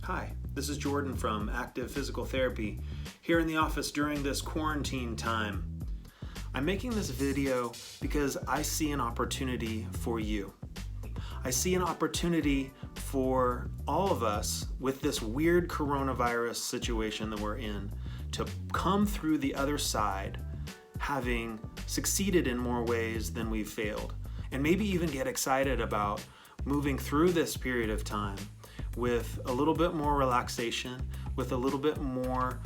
Hi, this is Jordan from Active Physical Therapy, here in the office during this quarantine time. I'm making this video because I see an opportunity for you. I see an opportunity for all of us with this weird coronavirus situation that we're in to come through the other side having succeeded in more ways than we've failed, and maybe even get excited about moving through this period of time with a little bit more relaxation, with a little bit more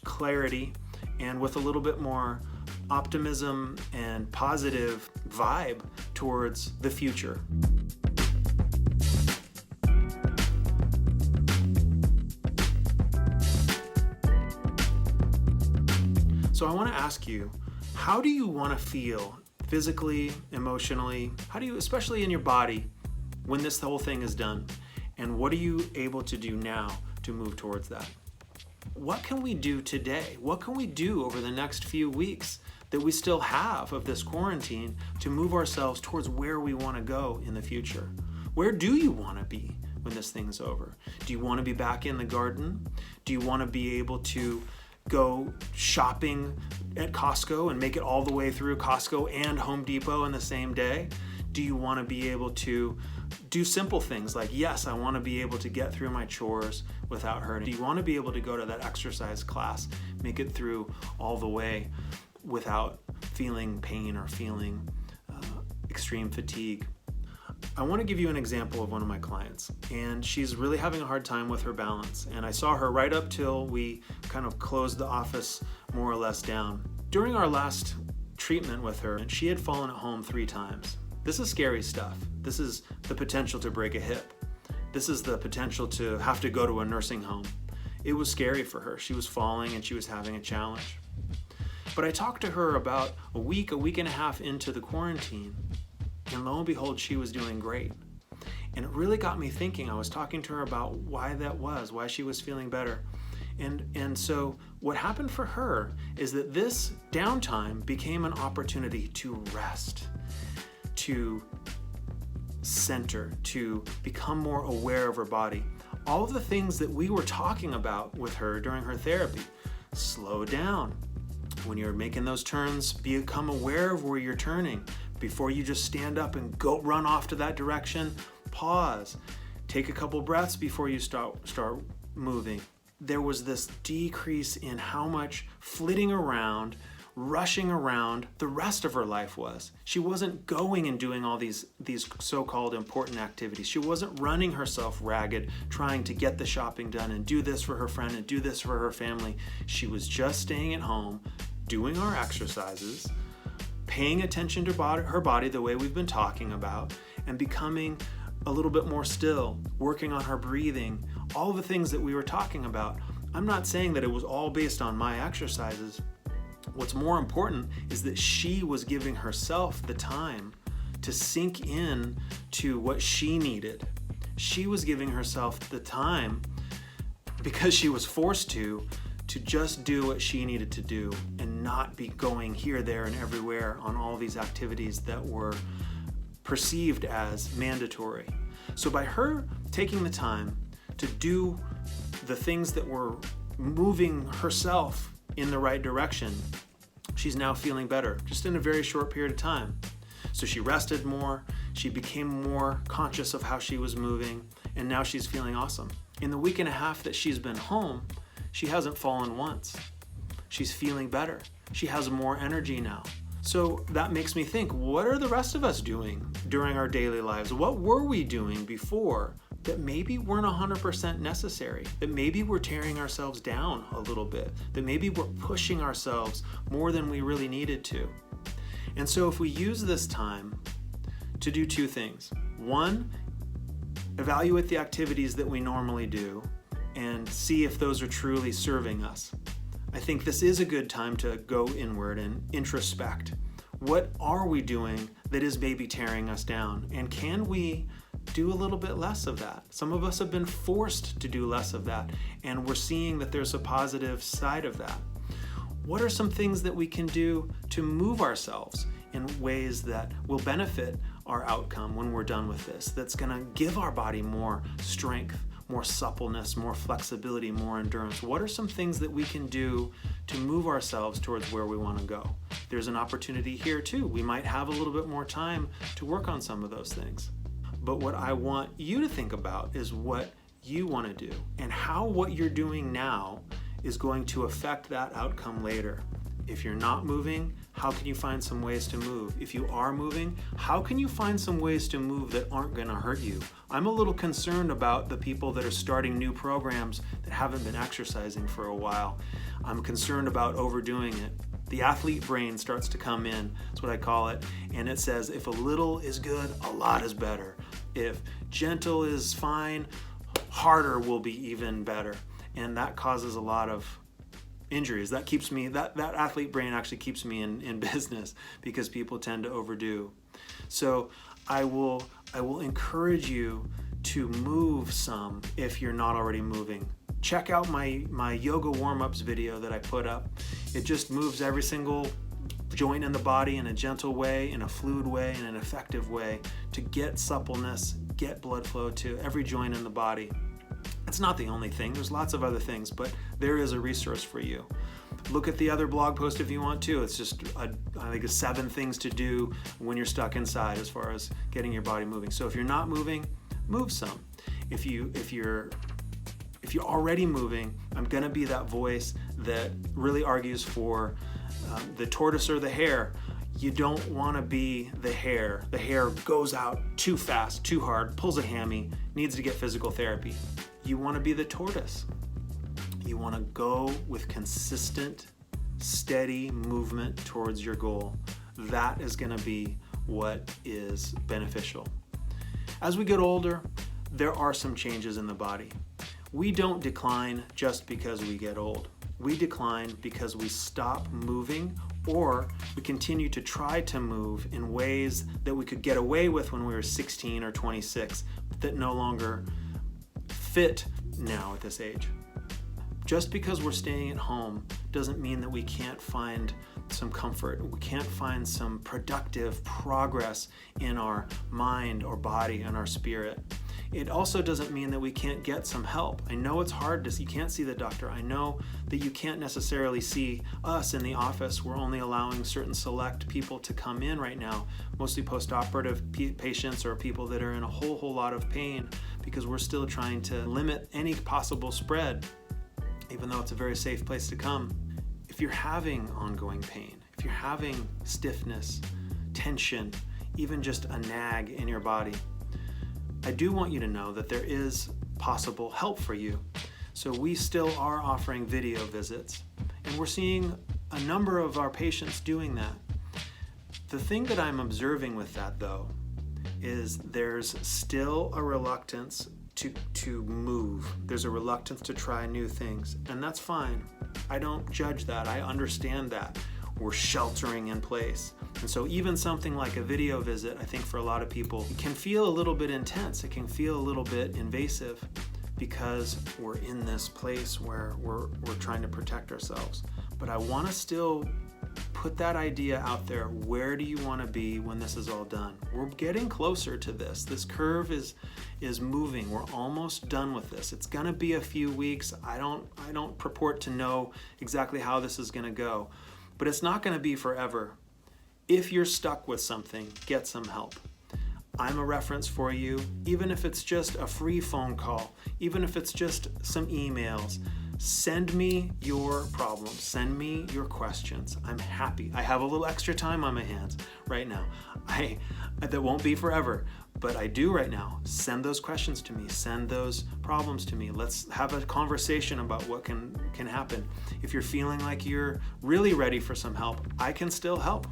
clarity, and with a little bit more optimism and positive vibe towards the future. So I want to ask you, how do you want to feel physically, emotionally? How do you, especially in your body, when this whole thing is done? And what are you able to do now to move towards that? What can we do today? What can we do over the next few weeks that we still have of this quarantine to move ourselves towards where we want to go in the future? Where do you want to be when this thing's over? Do you want to be back in the garden? Do you want to be able to go shopping at Costco and make it all the way through Costco and Home Depot in the same day? Do you want to be able to do simple things like, yes, I want to be able to get through my chores without hurting? Do you want to be able to go to that exercise class, make it through all the way without feeling pain or feeling extreme fatigue? I want to give you an example of one of my clients, and she's really having a hard time with her balance. And I saw her right up till we kind of closed the office more or less down. During our last treatment with her, she had fallen at home 3 times. This is scary stuff. This is the potential to break a hip. This is the potential to have to go to a nursing home. It was scary for her. She was falling and she was having a challenge. But I talked to her about a week and a half into the quarantine, and lo and behold, she was doing great. And it really got me thinking. I was talking to her about why that was, why she was feeling better. And so what happened for her is that this downtime became an opportunity to rest, to center, to become more aware of her body. All of the things that we were talking about with her during her therapy. Slow down. When you're making those turns, become aware of where you're turning. Before you just stand up and go run off to that direction, pause. Take a couple breaths before you start moving. There was this decrease in how much flitting around, rushing around the rest of her life was. She wasn't going and doing all these so-called important activities. She wasn't running herself ragged, trying to get the shopping done and do this for her friend and do this for her family. She was just staying at home, doing our exercises, paying attention to her body the way we've been talking about, and becoming a little bit more still, working on her breathing, all the things that we were talking about. I'm not saying that it was all based on my exercises. What's more important is that she was giving herself the time to sink in to what she needed. She was giving herself the time, because she was forced to just do what she needed to do and not be going here, there, and everywhere on all these activities that were perceived as mandatory. So by her taking the time to do the things that were moving herself in the right direction, she's now feeling better, just in a very short period of time. So she rested more, she became more conscious of how she was moving, and now she's feeling awesome. In the week and a half that she's been home, she hasn't fallen once. She's feeling better. She has more energy now. So that makes me think, what are the rest of us doing during our daily lives? What were we doing before that maybe weren't 100% necessary, that maybe we're tearing ourselves down a little bit, that maybe we're pushing ourselves more than we really needed to? And so if we use this time to do 2 things. 1, evaluate the activities that we normally do and see if those are truly serving us. I think this is a good time to go inward and introspect. What are we doing that is maybe tearing us down? And can we do a little bit less of that? Some of us have been forced to do less of that, and we're seeing that there's a positive side of that. What are some things that we can do to move ourselves in ways that will benefit our outcome when we're done with this, that's gonna give our body more strength, more suppleness, more flexibility, more endurance? What are some things that we can do to move ourselves towards where we want to go? There's an opportunity here too. We might have a little bit more time to work on some of those things. But what I want you to think about is what you want to do and how what you're doing now is going to affect that outcome later. If you're not moving, how can you find some ways to move? If you are moving, how can you find some ways to move that aren't going to hurt you? I'm a little concerned about the people that are starting new programs that haven't been exercising for a while. I'm concerned about overdoing it. The athlete brain starts to come in, that's what I call it, and it says if a little is good, a lot is better. If gentle is fine, harder will be even better. And that causes a lot of injuries. That keeps me, that athlete brain actually keeps me in business because people tend to overdo. So I will encourage you to move some if you're not already moving. Check out my yoga warm-ups video that I put up. It just moves every single joint in the body in a gentle way, in a fluid way, in an effective way to get suppleness, get blood flow to every joint in the body. It's not the only thing. There's lots of other things, but there is a resource for you. Look at the other blog post if you want to. It's just, I think it's 7 things to do when you're stuck inside as far as getting your body moving. So if you're not moving, move some. If you're already moving, I'm gonna be that voice that really argues for the tortoise or the hare. You don't want to be the hare. The hare goes out too fast, too hard, pulls a hammy, needs to get physical therapy. You want to be the tortoise. You want to go with consistent, steady movement towards your goal. That is going to be what is beneficial. As we get older, there are some changes in the body. We don't decline just because we get old. We decline because we stop moving, or we continue to try to move in ways that we could get away with when we were 16 or 26 that no longer fit now at this age. Just because we're staying at home doesn't mean that we can't find some comfort. We can't find some productive progress in our mind or body and our spirit. It also doesn't mean that we can't get some help. I know it's hard you can't see the doctor. I know that you can't necessarily see us in the office. We're only allowing certain select people to come in right now, mostly post-operative patients or people that are in a whole lot of pain, because we're still trying to limit any possible spread, even though it's a very safe place to come. If you're having ongoing pain, if you're having stiffness, tension, even just a nag in your body, I do want you to know that there is possible help for you. So we still are offering video visits, and we're seeing a number of our patients doing that. The thing that I'm observing with that, though, is there's still a reluctance to move. There's a reluctance to try new things, and that's fine. I don't judge that. I understand that. We're sheltering in place. And so even something like a video visit, I think for a lot of people, it can feel a little bit intense. It can feel a little bit invasive because we're in this place where we're trying to protect ourselves. But I want to still put that idea out there. Where do you want to be when this is all done? We're getting closer to this. This curve is moving. We're almost done with this. It's going to be a few weeks. I don't purport to know exactly how this is going to go, but it's not going to be forever. If you're stuck with something, get some help. I'm a reference for you, even if it's just a free phone call, even if it's just some emails. Send me your problems, send me your questions. I'm happy. I have a little extra time on my hands right now. That won't be forever, but I do right now. Send those questions to me, send those problems to me. Let's have a conversation about what can happen. If you're feeling like you're really ready for some help, I can still help.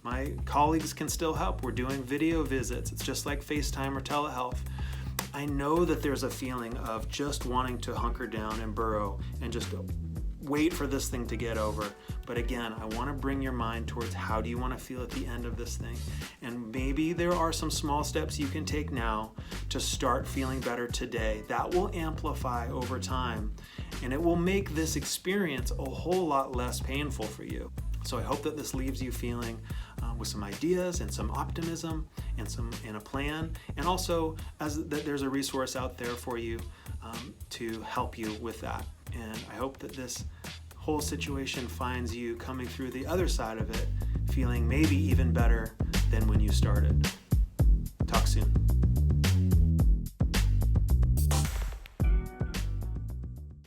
My colleagues can still help. We're doing video visits. It's just like FaceTime or telehealth. I know that there's a feeling of just wanting to hunker down and burrow and just wait for this thing to get over. But again, I want to bring your mind towards how do you want to feel at the end of this thing. And maybe there are some small steps you can take now to start feeling better today. That will amplify over time, and it will make this experience a whole lot less painful for you. So I hope that this leaves you feeling with some ideas and some optimism and a plan, and also that there's a resource out there for you to help you with that. And I hope that this whole situation finds you coming through the other side of it feeling maybe even better than when you started. Talk soon.